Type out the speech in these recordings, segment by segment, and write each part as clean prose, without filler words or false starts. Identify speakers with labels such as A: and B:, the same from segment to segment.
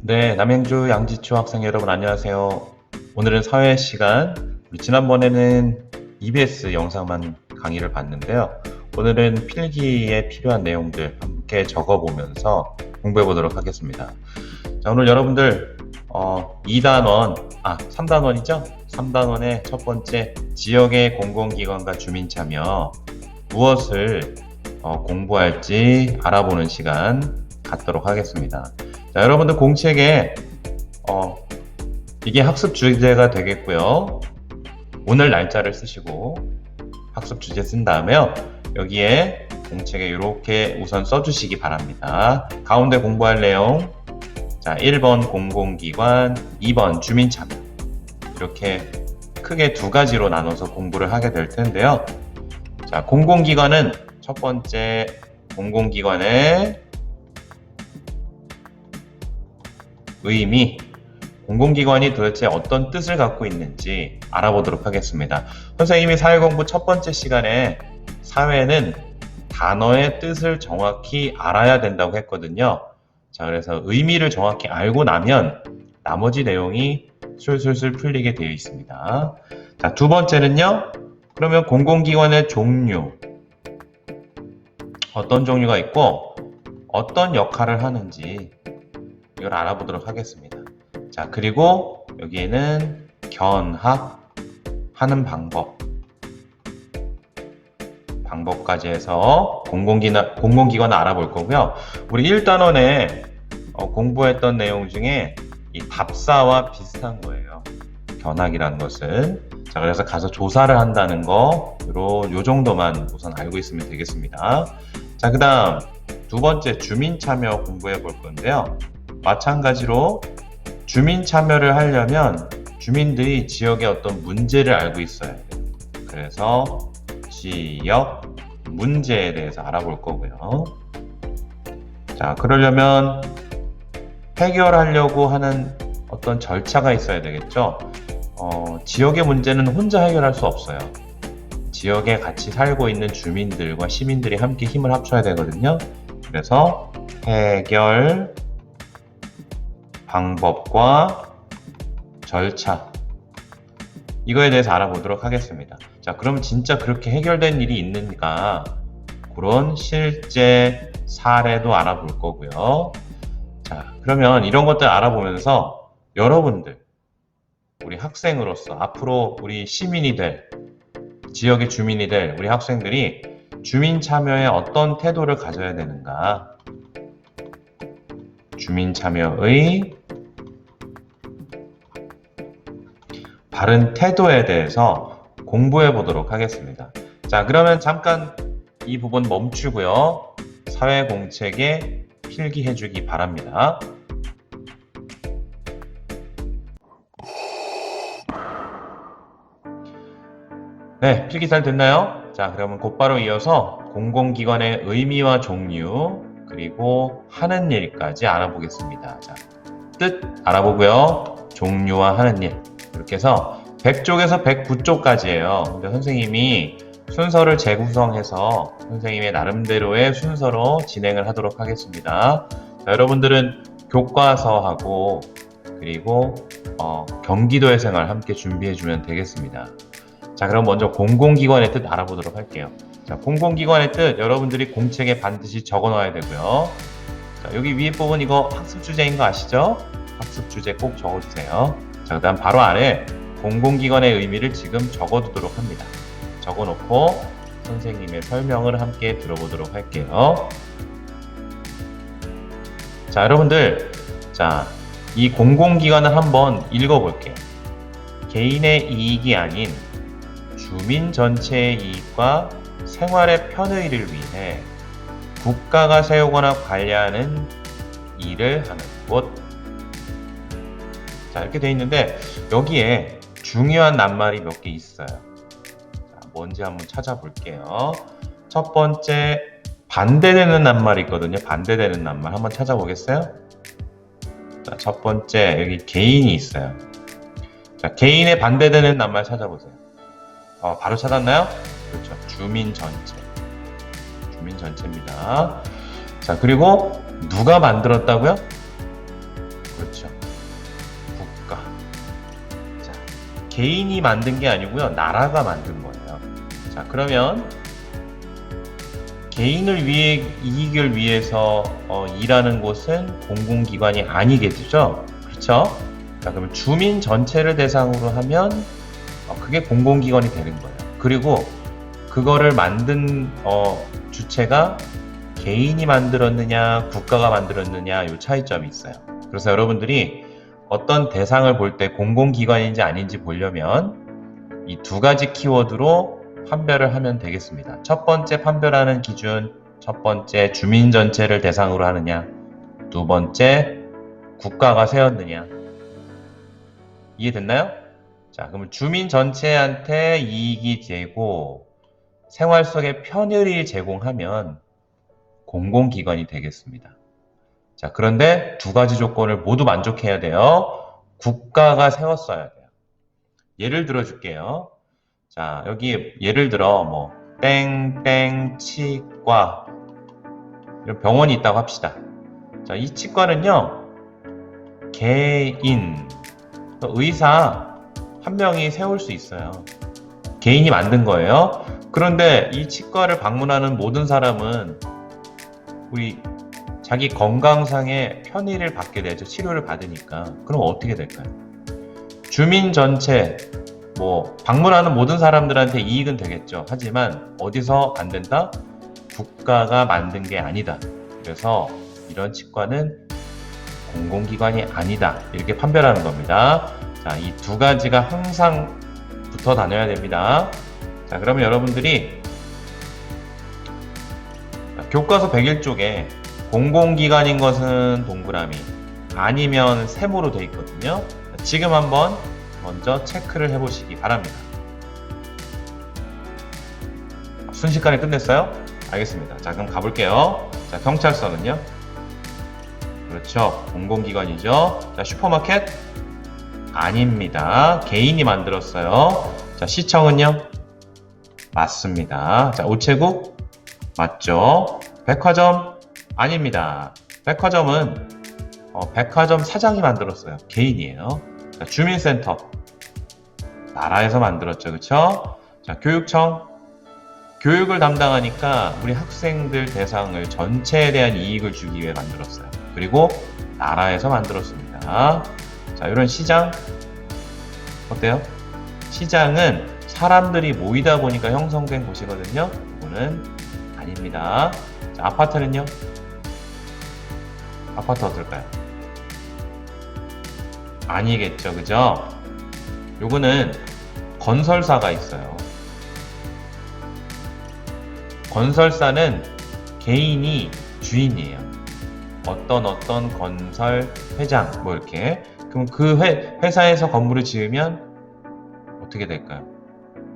A: 네, 남양주 양지초 학생 여러분 안녕하세요. 오늘은 사회 시간. 우리 지난번에는 EBS 영상만 강의를 봤는데요. 오늘은 필기에 필요한 내용들 함께 적어보면서 공부해 보도록 하겠습니다. 자, 오늘 여러분들 3단원이죠? 3단원의 첫 번째 지역의 공공기관과 주민참여 무엇을 공부할지 알아보는 시간 갖도록 하겠습니다. 자, 여러분들 공책에 이게 학습 주제가 되겠고요. 오늘 날짜를 쓰시고 학습 주제 쓴 다음에요. 여기에 공책에 이렇게 우선 써주시기 바랍니다. 가운데 공부할 내용, 자 1번 공공기관, 2번 주민참여, 이렇게 크게 두 가지로 나눠서 공부를 하게 될 텐데요. 자, 공공기관은 첫 번째 공공기관의 의미, 공공기관이 도대체 어떤 뜻을 갖고 있는지 알아보도록 하겠습니다. 선생님이 사회공부 첫 번째 시간에 사회는 단어의 뜻을 정확히 알아야 된다고 했거든요. 자, 그래서 의미를 정확히 알고 나면 나머지 내용이 술술술 풀리게 되어 있습니다. 자, 두 번째는요. 그러면 공공기관의 종류, 어떤 종류가 있고 어떤 역할을 하는지 이걸 알아보도록 하겠습니다. 자, 그리고 여기에는 견학하는 방법까지 해서 공공기관을 알아볼 거고요. 우리 1단원에 공부했던 내용 중에 이 답사와 비슷한 거예요. 견학이라는 것은. 자, 그래서 가서 조사를 한다는 거, 요 정도만 우선 알고 있으면 되겠습니다. 자, 그 다음 두 번째 주민참여 공부해 볼 건데요. 마찬가지로 주민 참여를 하려면 주민들이 지역의 어떤 문제를 알고 있어야 돼요. 그래서 지역 문제에 대해서 알아볼 거고요. 자, 그러려면 해결하려고 하는 어떤 절차가 있어야 되겠죠. 지역의 문제는 혼자 해결할 수 없어요. 지역에 같이 살고 있는 주민들과 시민들이 함께 힘을 합쳐야 되거든요. 그래서 해결 방법과 절차, 이거에 대해서 알아보도록 하겠습니다. 자, 그럼 진짜 그렇게 해결된 일이 있는가, 그런 실제 사례도 알아볼 거고요. 자, 그러면 이런 것들 알아보면서 여러분들, 우리 학생으로서 앞으로 우리 시민이 될, 지역의 주민이 될 우리 학생들이 주민 참여에 어떤 태도를 가져야 되는가, 주민 참여의 바른 태도에 대해서 공부해 보도록 하겠습니다. 자, 그러면 잠깐 이 부분 멈추고요. 사회공책에 필기해 주기 바랍니다. 네, 필기 잘 됐나요? 자, 그러면 곧바로 이어서 공공기관의 의미와 종류, 그리고 하는 일까지 알아보겠습니다. 자, 뜻 알아보고요. 종류와 하는 일. 이렇게 해서 100쪽에서 109쪽까지예요. 근데 선생님이 순서를 재구성해서 선생님의 나름대로의 순서로 진행을 하도록 하겠습니다. 자, 여러분들은 교과서하고 그리고 경기도의 생활 함께 준비해주면 되겠습니다. 자, 그럼 먼저 공공기관의 뜻 알아보도록 할게요. 자, 공공기관의 뜻 여러분들이 공책에 반드시 적어 놔야 되고요. 자, 여기 위에 부분 이거 학습 주제인 거 아시죠? 학습 주제 꼭 적어주세요. 자, 그 다음 바로 아래 공공기관의 의미를 지금 적어두도록 합니다. 적어놓고 선생님의 설명을 함께 들어보도록 할게요. 자, 여러분들, 자, 이 공공기관을 한번 읽어볼게요. 개인의 이익이 아닌 주민 전체의 이익과 생활의 편의를 위해 국가가 세우거나 관리하는 일을 하는 곳. 자, 이렇게 돼 있는데 여기에 중요한 낱말이 몇 개 있어요. 자, 뭔지 한번 찾아볼게요. 첫 번째, 반대되는 낱말이 있거든요. 반대되는 낱말 한번 찾아보겠어요? 자, 첫 번째, 여기 개인이 있어요. 자, 개인의 반대되는 낱말 찾아보세요. 바로 찾았나요? 그렇죠. 주민 전체. 주민 전체입니다. 자, 그리고 누가 만들었다고요? 그렇죠. 개인이 만든 게 아니고요. 나라가 만든 거예요. 자, 그러면 개인을 위해 이익을 위해서 일하는 곳은 공공기관이 아니겠죠? 그렇죠? 자, 그러면 주민 전체를 대상으로 하면 그게 공공기관이 되는 거예요. 그리고 그거를 만든 주체가 개인이 만들었느냐, 국가가 만들었느냐, 이 차이점이 있어요. 그래서 여러분들이 어떤 대상을 볼 때 공공기관인지 아닌지 보려면 이 두 가지 키워드로 판별을 하면 되겠습니다. 첫 번째 판별하는 기준, 첫 번째 주민 전체를 대상으로 하느냐, 두 번째 국가가 세웠느냐. 이해됐나요? 자, 그러면 주민 전체한테 이익이 되고 생활 속에 편의를 제공하면 공공기관이 되겠습니다. 자, 그런데 두 가지 조건을 모두 만족해야 돼요. 국가가 세웠어야 돼요. 예를 들어 줄게요. 자, 여기 예를 들어 뭐 땡땡 치과 이런 병원이 있다고 합시다. 자, 이 치과는요, 개인 의사 한 명이 세울 수 있어요. 개인이 만든 거예요. 그런데 이 치과를 방문하는 모든 사람은 우리 자기 건강상의 편의를 받게 되죠. 치료를 받으니까. 그럼 어떻게 될까요? 주민 전체, 방문하는 모든 사람들한테 이익은 되겠죠. 하지만 어디서 안 된다? 국가가 만든 게 아니다. 그래서 이런 치과는 공공기관이 아니다. 이렇게 판별하는 겁니다. 자, 이 두 가지가 항상 붙어 다녀야 됩니다. 자, 그러면 여러분들이 교과서 101쪽에 공공기관인 것은 동그라미, 아니면 세모로 되어 있거든요. 지금 한번 먼저 체크를 해보시기 바랍니다. 순식간에 끝냈어요? 알겠습니다. 자, 그럼 가볼게요. 자, 경찰서는요? 그렇죠. 공공기관이죠. 자, 슈퍼마켓? 아닙니다. 개인이 만들었어요. 자, 시청은요? 맞습니다. 자, 우체국? 맞죠. 백화점? 아닙니다. 백화점은 백화점 사장이 만들었어요. 개인이에요. 자, 주민센터? 나라에서 만들었죠. 그쵸? 자, 교육청? 교육을 담당하니까 우리 학생들 대상을 전체에 대한 이익을 주기 위해 만들었어요. 그리고 나라에서 만들었습니다. 자, 이런 시장 어때요? 시장은 사람들이 모이다 보니까 형성된 곳이거든요. 이거는 아닙니다. 자, 아파트는요? 아파트 어떨까요? 아니겠죠, 그죠? 요거는 건설사가 있어요. 건설사는 개인이 주인이에요. 어떤 건설 회장 이렇게. 그럼 그 회사에서 건물을 지으면 어떻게 될까요?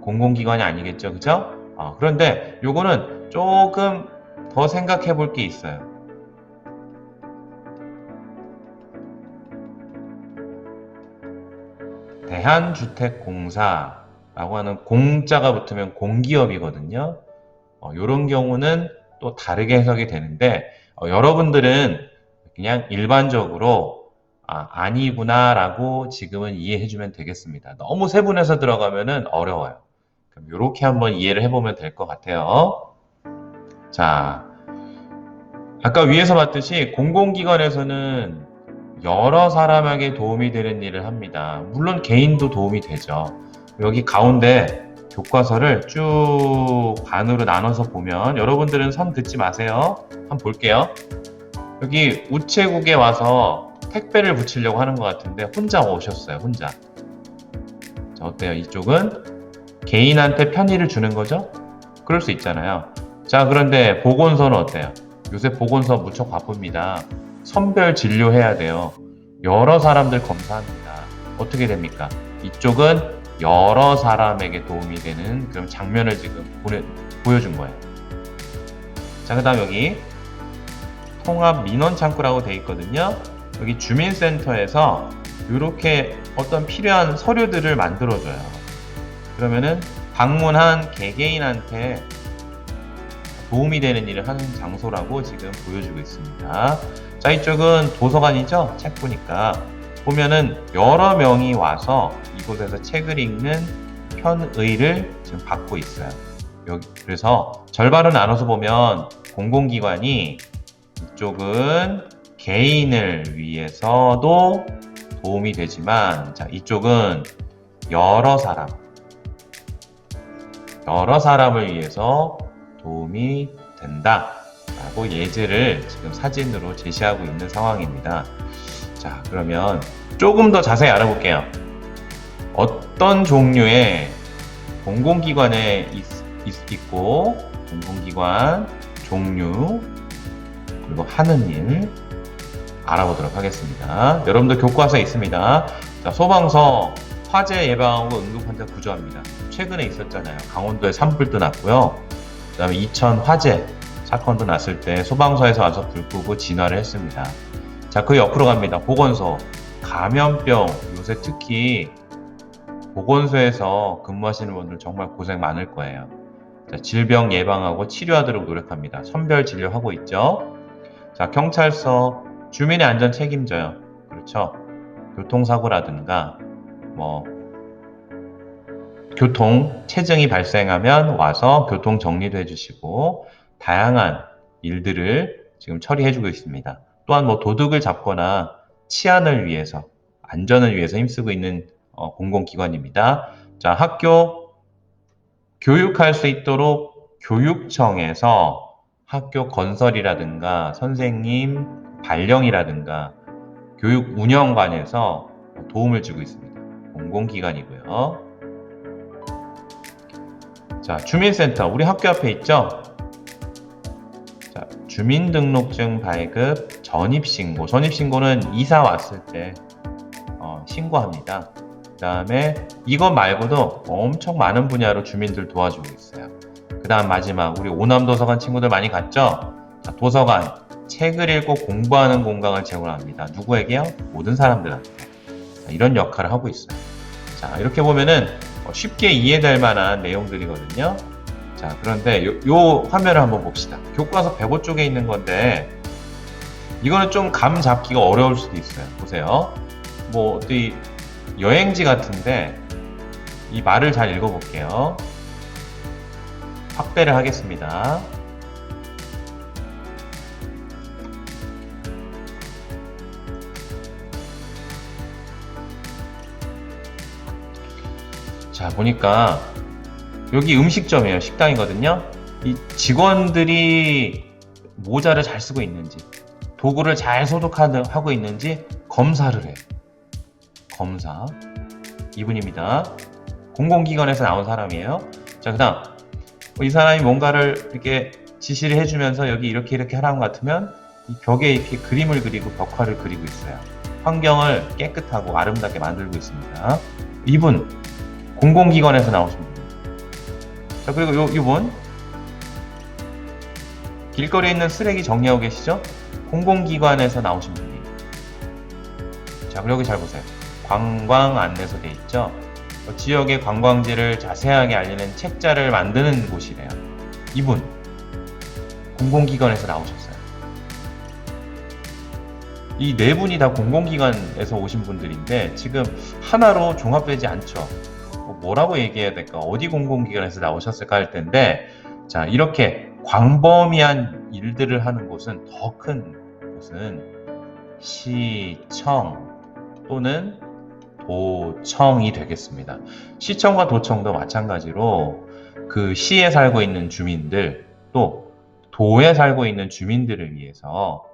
A: 공공기관이 아니겠죠, 그죠? 그런데 요거는 조금 더 생각해 볼 게 있어요. 대한주택공사라고 하는 공자가 붙으면 공기업이거든요. 이런 경우는 또 다르게 해석이 되는데 여러분들은 그냥 일반적으로 아니구나 라고 지금은 이해해 주면 되겠습니다. 너무 세분해서 들어가면은 어려워요. 그럼 이렇게 한번 이해를 해보면 될 것 같아요. 자, 아까 위에서 봤듯이 공공기관에서는 여러 사람에게 도움이 되는 일을 합니다. 물론 개인도 도움이 되죠. 여기 가운데 교과서를 쭉 반으로 나눠서 보면 여러분들은 선 긋지 마세요. 한번 볼게요. 여기 우체국에 와서 택배를 붙이려고 하는 것 같은데 혼자 오셨어요. 혼자. 자, 어때요? 이쪽은 개인한테 편의를 주는 거죠? 그럴 수 있잖아요. 자, 그런데 보건소는 어때요? 요새 보건소 무척 바쁩니다. 선별 진료해야 돼요. 여러 사람들 검사합니다. 어떻게 됩니까? 이쪽은 여러 사람에게 도움이 되는 그런 장면을 지금 보여준 거예요. 자, 그 다음 여기 통합 민원창구라고 되어 있거든요. 여기 주민센터에서 이렇게 어떤 필요한 서류들을 만들어줘요. 그러면은 방문한 개개인한테 도움이 되는 일을 하는 장소라고 지금 보여주고 있습니다. 자, 이쪽은 도서관이죠? 책 보니까. 보면은 여러 명이 와서 이곳에서 책을 읽는 편의를 지금 받고 있어요. 그래서 절반을 나눠서 보면 공공기관이 이쪽은 개인을 위해서도 도움이 되지만, 자, 이쪽은 여러 사람을 위해서 도움이 된다 라고 예제를 지금 사진으로 제시하고 있는 상황입니다. 자, 그러면 조금 더 자세히 알아볼게요. 어떤 종류의 공공기관에 있고, 공공기관 종류, 그리고 하는 일 알아보도록 하겠습니다. 여러분들 교과서에 있습니다. 자, 소방서 화재 예방하고 응급환자 구조합니다. 최근에 있었잖아요. 강원도에 산불도 났고요. 그 다음에 이천 화재 사건도 났을 때 소방서에서 와서 불 끄고 진화를 했습니다. 자, 그 옆으로 갑니다. 보건소, 감염병, 요새 특히 보건소에서 근무하시는 분들 정말 고생 많을 거예요. 자, 질병 예방하고 치료하도록 노력합니다. 선별 진료하고 있죠. 자, 경찰서, 주민의 안전 책임져요. 그렇죠. 교통사고라든가 교통 체증이 발생하면 와서 교통 정리도 해주시고 다양한 일들을 지금 처리해주고 있습니다. 또한 도둑을 잡거나 치안을 위해서, 안전을 위해서 힘쓰고 있는 공공기관입니다. 자, 학교 교육할 수 있도록 교육청에서 학교 건설이라든가 선생님 발령이라든가 교육 운영관에서 도움을 주고 있습니다. 공공기관이고요. 자, 주민센터, 우리 학교 앞에 있죠? 자, 주민등록증 발급, 전입신고. 전입신고는 이사 왔을 때 신고합니다. 그 다음에 이것 말고도 엄청 많은 분야로 주민들 도와주고 있어요. 그 다음 마지막, 우리 오남도서관 친구들 많이 갔죠? 자, 도서관, 책을 읽고 공부하는 공간을 제공합니다. 누구에게요? 모든 사람들한테. 자, 이런 역할을 하고 있어요. 자, 이렇게 보면은 쉽게 이해될 만한 내용들이거든요. 자, 그런데 요 화면을 한번 봅시다. 교과서 105쪽에 있는 건데 이거는 좀 감 잡기가 어려울 수도 있어요. 보세요. 어디 여행지 같은데 이 말을 잘 읽어볼게요. 확대를 하겠습니다. 자, 보니까 여기 음식점이에요. 식당이거든요. 이 직원들이 모자를 잘 쓰고 있는지, 도구를 잘 소독하고 있는지 검사를 해요. 검사. 이분입니다. 공공기관에서 나온 사람이에요. 자, 그 다음 이 사람이 뭔가를 이렇게 지시를 해주면서 여기 이렇게 하라는 것 같으면 이 벽에 이렇게 그림을 그리고 벽화를 그리고 있어요. 환경을 깨끗하고 아름답게 만들고 있습니다. 이분 공공기관에서 나오신 분입니다. 자, 그리고 이분 길거리에 있는 쓰레기 정리하고 계시죠? 공공기관에서 나오신 분이에요. 자, 그리고 여기 잘 보세요. 관광 안내소 돼 있죠? 지역의 관광지를 자세하게 알리는 책자를 만드는 곳이래요. 이분 공공기관에서 나오셨어요. 이 네 분이 다 공공기관에서 오신 분들인데 지금 하나로 종합되지 않죠. 뭐라고 얘기해야 될까? 어디 공공기관에서 나오셨을까 할 텐데, 자, 이렇게 광범위한 일들을 하는 곳은, 더 큰 곳은 시청 또는 도청이 되겠습니다. 시청과 도청도 마찬가지로 그 시에 살고 있는 주민들, 또 도에 살고 있는 주민들을 위해서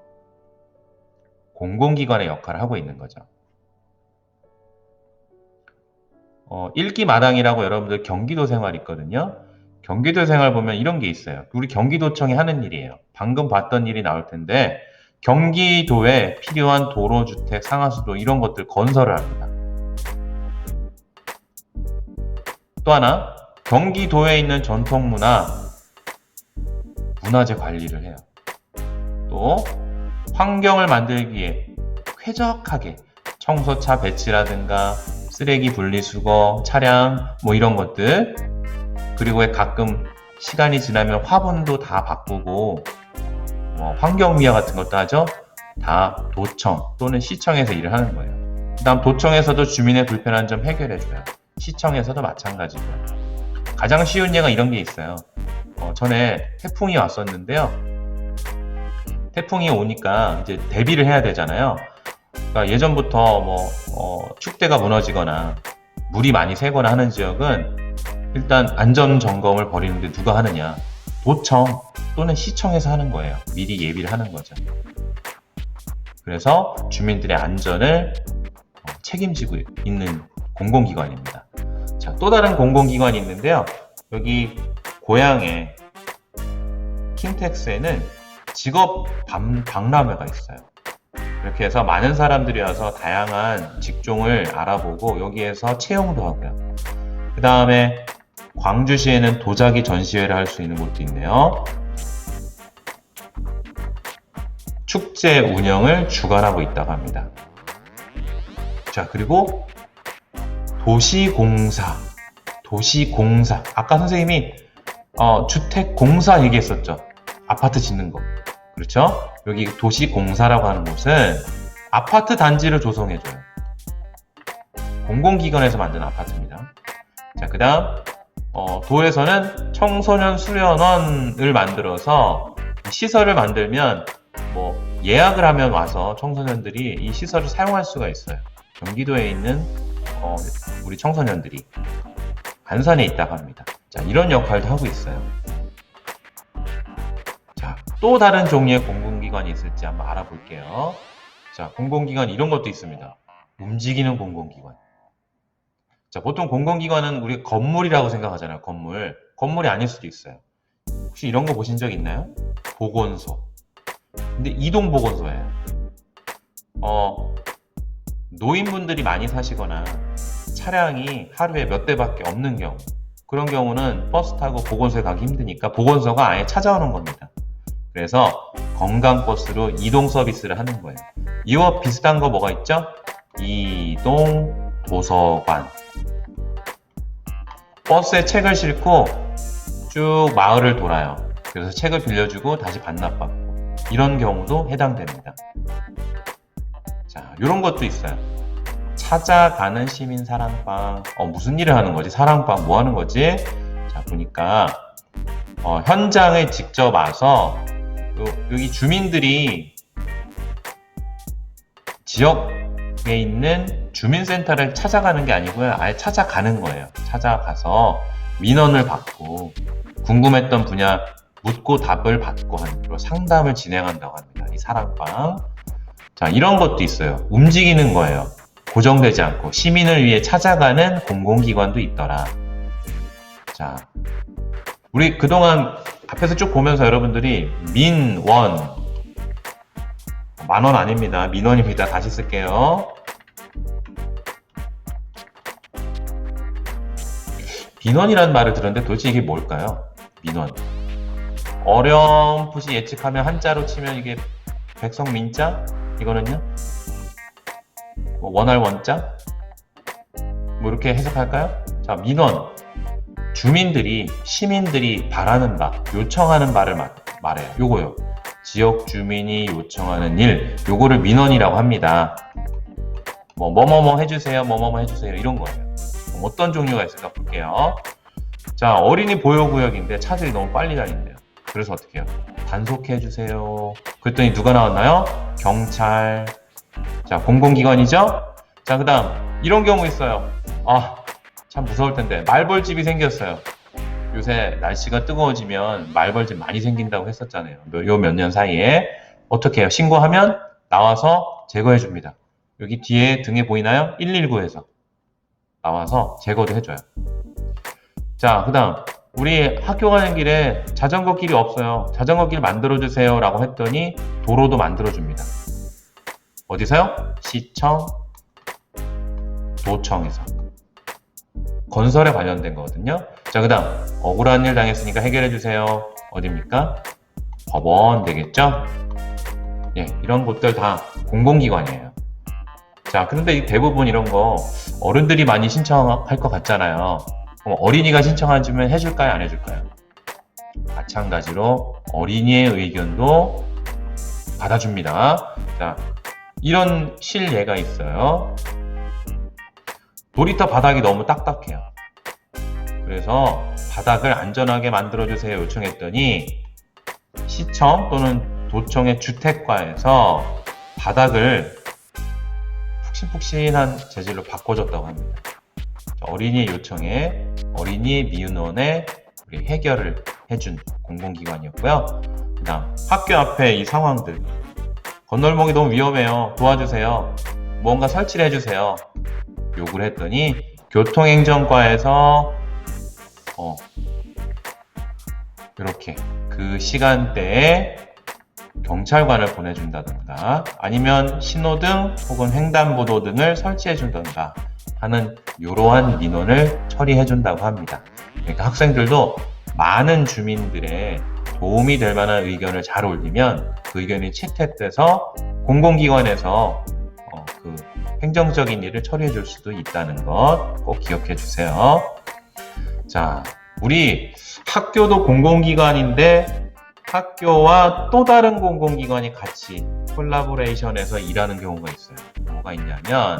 A: 공공기관의 역할을 하고 있는 거죠. 읽기 마당이라고 여러분들 경기도 생활 있거든요. 경기도 생활 보면 이런 게 있어요. 우리 경기도청이 하는 일이에요. 방금 봤던 일이 나올 텐데 경기도에 필요한 도로, 주택, 상하수도 이런 것들 건설을 합니다. 또 하나, 경기도에 있는 전통문화, 문화재 관리를 해요. 또 환경을 만들기 위해 쾌적하게 청소차 배치라든가 쓰레기 분리수거, 차량 이런 것들, 그리고 가끔 시간이 지나면 화분도 다 바꾸고 환경미화 같은 것도 하죠. 다 도청 또는 시청에서 일을 하는 거예요. 그다음 도청에서도 주민의 불편한 점 해결해줘요. 시청에서도 마찬가지고요. 가장 쉬운 예가 이런 게 있어요. 전에 태풍이 왔었는데요. 태풍이 오니까 이제 대비를 해야 되잖아요. 그러니까 예전부터 축대가 무너지거나 물이 많이 새거나 하는 지역은 일단 안전 점검을 벌이는데 누가 하느냐? 도청 또는 시청에서 하는 거예요. 미리 예비를 하는 거죠. 그래서 주민들의 안전을 책임지고 있는 공공기관입니다. 자, 또 다른 공공기관이 있는데요. 여기 고향에 킨텍스에는 직업 박람회가 있어요. 이렇게 해서 많은 사람들이 와서 다양한 직종을 알아보고 여기에서 채용도 하고요. 그 다음에 광주시에는 도자기 전시회를 할 수 있는 곳도 있네요. 축제 운영을 주관하고 있다고 합니다. 자, 그리고 도시공사. 아까 선생님이 주택공사 얘기했었죠. 아파트 짓는 거. 그렇죠? 여기 도시공사라고 하는 곳은 아파트 단지를 조성해줘요. 공공기관에서 만든 아파트입니다. 자, 그 다음 도에서는 청소년 수련원을 만들어서 시설을 만들면 예약을 하면 와서 청소년들이 이 시설을 사용할 수가 있어요. 경기도에 있는 우리 청소년들이 안산에 있다고 합니다. 자, 이런 역할도 하고 있어요. 자, 또 다른 종류의 공공기관이 있을지 한번 알아볼게요. 자, 공공기관 이런 것도 있습니다. 움직이는 공공기관. 자, 보통 공공기관은 우리 건물이라고 생각하잖아요. 건물이 아닐 수도 있어요. 혹시 이런 거 보신 적 있나요? 보건소. 근데 이동보건소예요. 노인분들이 많이 사시거나 차량이 하루에 몇 대밖에 없는 경우, 그런 경우는 버스 타고 보건소에 가기 힘드니까 보건소가 아예 찾아오는 겁니다. 그래서 건강버스로 이동 서비스를 하는 거예요. 이와 비슷한 거 뭐가 있죠? 이동 도서관. 버스에 책을 싣고 쭉 마을을 돌아요. 그래서 책을 빌려주고 다시 반납받고, 이런 경우도 해당됩니다. 자, 이런 것도 있어요. 찾아가는 시민 사랑방. 무슨 일을 하는 거지? 사랑방 뭐 하는 거지? 자, 보니까 현장에 직접 와서 여기 주민들이 지역에 있는 주민센터를 찾아가는 게 아니고요. 아예 찾아가는 거예요. 찾아가서 민원을 받고 궁금했던 분야 묻고 답을 받고 하는 그런 상담을 진행한다고 합니다. 이 사랑방. 자, 이런 것도 있어요. 움직이는 거예요. 고정되지 않고 시민을 위해 찾아가는 공공기관도 있더라. 자, 우리 그동안 앞에서 쭉 보면서 여러분들이 민원, 만원 아닙니다. 민원입니다. 다시 쓸게요. 민원이라는 말을 들었는데 도대체 이게 뭘까요? 민원. 어렴풋이 예측하면 한자로 치면 이게 백성민자? 이거는요? 원할 원자? 이렇게 해석할까요? 자, 민원. 주민들이, 시민들이 바라는 바, 요청하는 바를 말해요. 요거요. 지역 주민이 요청하는 일, 요거를 민원이라고 합니다. 뭐뭐뭐 해주세요, 뭐뭐뭐 해주세요, 이런 거예요. 어떤 종류가 있을까 볼게요. 자, 어린이 보호구역인데 차들이 너무 빨리 다닌대요. 그래서 어떻게 해요? 단속해주세요. 그랬더니 누가 나왔나요? 경찰. 자, 공공기관이죠? 자, 그 다음 이런 경우 있어요. 참 무서울 텐데 말벌집이 생겼어요. 요새 날씨가 뜨거워지면 말벌집 많이 생긴다고 했었잖아요. 요 몇 년 사이에. 어떻게 해요? 신고하면 나와서 제거해 줍니다. 여기 뒤에 등에 보이나요? 119에서 나와서 제거도 해줘요. 자, 그 다음 우리 학교 가는 길에 자전거 길이 없어요. 자전거 길 만들어주세요 라고 했더니 도로도 만들어줍니다. 어디서요? 시청, 도청에서. 건설에 관련된 거거든요. 자, 그 다음 억울한 일 당했으니까 해결해주세요. 어딥니까? 법원 되겠죠? 예, 이런 곳들 다 공공기관이에요. 자, 그런데 대부분 이런 거 어른들이 많이 신청할 것 같잖아요. 그럼 어린이가 신청해주면 해줄까요? 안 해줄까요? 마찬가지로 어린이의 의견도 받아줍니다. 자, 이런 실예가 있어요. 놀이터 바닥이 너무 딱딱해요. 그래서 바닥을 안전하게 만들어주세요 요청했더니 시청 또는 도청의 주택과에서 바닥을 푹신푹신한 재질로 바꿔줬다고 합니다. 어린이 요청에 어린이 미운원에 우리 해결을 해준 공공기관이었고요. 그 다음 학교 앞에 이 상황들, 건널목이 너무 위험해요, 도와주세요, 뭔가 설치를 해주세요 요구를 했더니 교통행정과에서 이렇게 그 시간대에 경찰관을 보내준다든가 아니면 신호등 혹은 횡단보도 등을 설치해준다든가 하는 이러한 민원을 처리해준다고 합니다. 그러니까 학생들도 많은 주민들의 도움이 될 만한 의견을 잘 올리면 그 의견이 채택돼서 공공기관에서 그 행정적인 일을 처리해 줄 수도 있다는 것 꼭 기억해 주세요. 자, 우리 학교도 공공기관인데 학교와 또 다른 공공기관이 같이 콜라보레이션해서 일하는 경우가 있어요. 뭐가 있냐면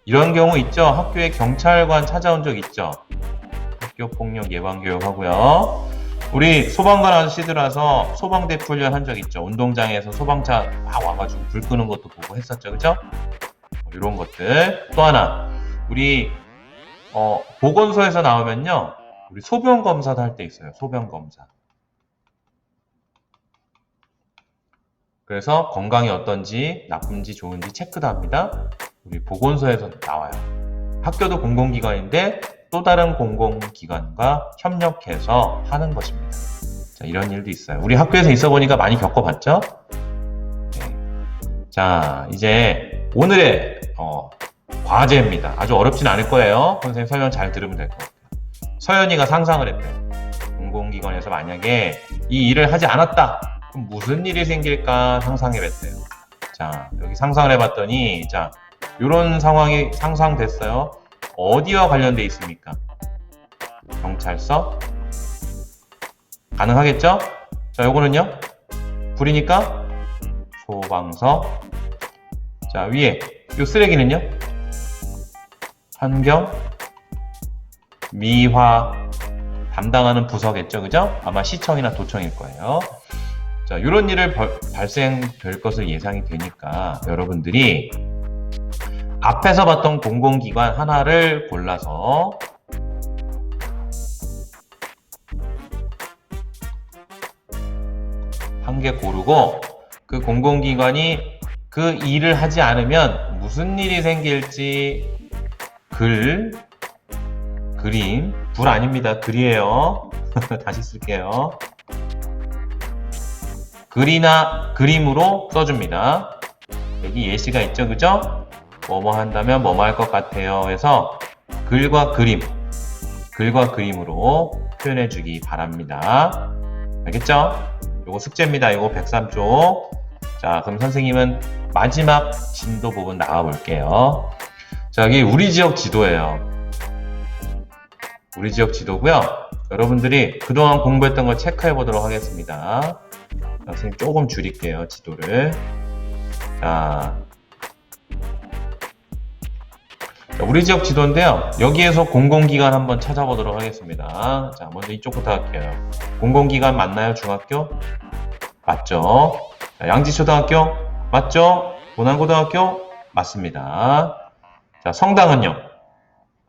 A: 이런 경우 있죠. 학교에 경찰관 찾아온 적 있죠. 학교폭력 예방교육 하고요. 우리 소방관 아저씨들 와서 소방대피 훈련 한 적 있죠. 운동장에서 소방차 막 와가지고 불 끄는 것도 보고 했었죠. 그죠? 이런 것들. 또 하나, 우리 보건소에서 나오면요, 우리 소변 검사도 할 때 있어요. 소변 검사. 그래서 건강이 어떤지 나쁜지 좋은지 체크도 합니다. 우리 보건소에서 나와요. 학교도 공공기관인데 또 다른 공공기관과 협력해서 하는 것입니다. 자, 이런 일도 있어요. 우리 학교에서 있어 보니까 많이 겪어봤죠? 네. 자, 이제 오늘의 과제입니다. 아주 어렵진 않을 거예요. 선생님 설명 잘 들으면 될 것 같아요. 서연이가 상상을 했대요. 공공기관에서 만약에 이 일을 하지 않았다, 그럼 무슨 일이 생길까 상상해봤대요. 자, 여기 상상을 해봤더니, 자, 이런 상황이 상상됐어요. 어디와 관련돼 있습니까? 경찰서? 가능하겠죠? 자, 요거는요? 불이니까 소방서. 자, 위에 요 쓰레기는요? 환경, 미화 담당하는 부서겠죠, 그죠? 아마 시청이나 도청일 거예요. 자, 이런 일을 발생될 것을 예상이 되니까 여러분들이 앞에서 봤던 공공기관 하나를 골라서 한 개 고르고 그 공공기관이 그 일을 하지 않으면 무슨 일이 생길지 그림, 불 아닙니다. 글이에요. 다시 쓸게요. 글이나 그림으로 써줍니다. 여기 예시가 있죠, 그죠? 뭐뭐 한다면 뭐뭐 할 것 같아요 해서 글과 그림으로 표현해 주기 바랍니다. 알겠죠? 요거 숙제입니다. 요거 103쪽. 자, 그럼 선생님은 마지막 진도 부분 나와 볼게요. 자, 여기 우리 지역 지도예요. 우리 지역 지도고요. 여러분들이 그동안 공부했던 걸 체크해 보도록 하겠습니다. 선생님 조금 줄일게요, 지도를. 자, 우리 지역 지도인데요. 여기에서 공공기관 한번 찾아보도록 하겠습니다. 자, 먼저 이쪽부터 할게요. 공공기관 맞나요? 중학교? 맞죠? 자, 양지초등학교? 맞죠? 본안고등학교? 맞습니다. 자, 성당은요?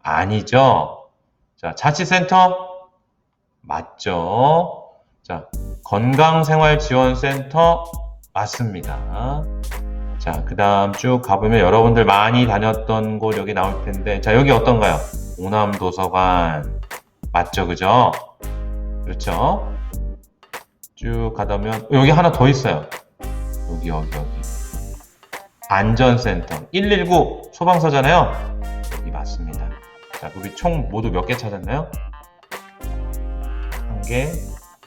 A: 아니죠? 자, 자치센터? 맞죠? 자, 건강생활지원센터? 맞습니다. 자, 그 다음 쭉 가보면 여러분들 많이 다녔던 곳 여기 나올 텐데, 자, 여기 어떤가요? 오남도서관. 맞죠? 그죠? 그렇죠? 쭉 가다 보면, 여기 하나 더 있어요. 여기. 안전센터. 119 소방서잖아요? 여기 맞습니다. 자, 우리 총 모두 몇 개 찾았나요? 1개,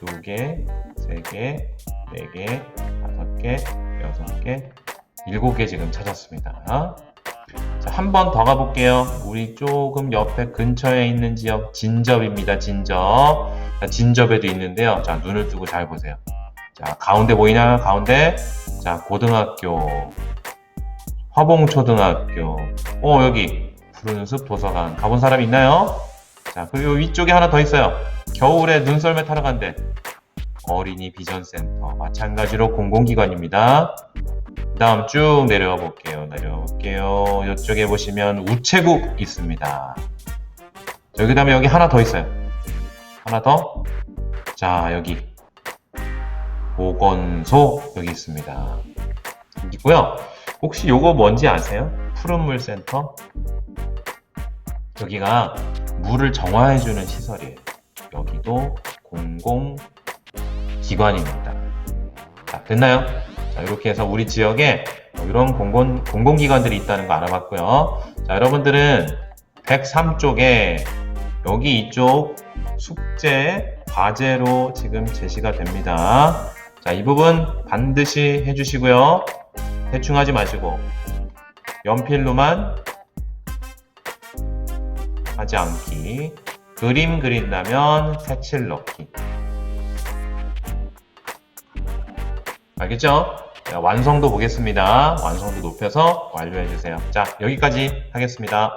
A: 2개, 3개, 4개, 5개, 6개, 7개 지금 찾았습니다. 자, 한 번 더 가볼게요. 우리 조금 옆에 근처에 있는 지역 진접입니다. 진접. 자, 진접에도 있는데요. 자, 눈을 뜨고 잘 보세요. 자, 가운데 보이나요? 가운데. 자, 고등학교, 화봉초등학교. 여기 푸른숲 도서관 가본 사람 있나요? 자, 그리고 위쪽에 하나 더 있어요. 겨울에 눈썰매 타러 간대. 어린이 비전센터. 마찬가지로 공공기관입니다. 그 다음 쭉 내려와 볼게요. 이쪽에 보시면 우체국 있습니다. 그 다음에 여기 하나 더 있어요. 하나 더. 자, 여기 보건소 여기 있습니다. 있고요. 혹시 요거 뭔지 아세요? 푸른물 센터? 여기가 물을 정화해주는 시설이에요. 여기도 공공기관입니다. 자, 됐나요? 자, 이렇게 해서 우리 지역에 이런 공공기관들이 있다는 거 알아봤고요. 자, 여러분들은 103쪽에 여기 이쪽 숙제, 과제로 지금 제시가 됩니다. 자, 이 부분 반드시 해주시고요. 대충 하지 마시고 연필로만 하지 않기, 그림 그린다면 색칠 넣기. 알겠죠? 자, 완성도 보겠습니다. 완성도 높여서 완료해주세요. 자, 여기까지 하겠습니다.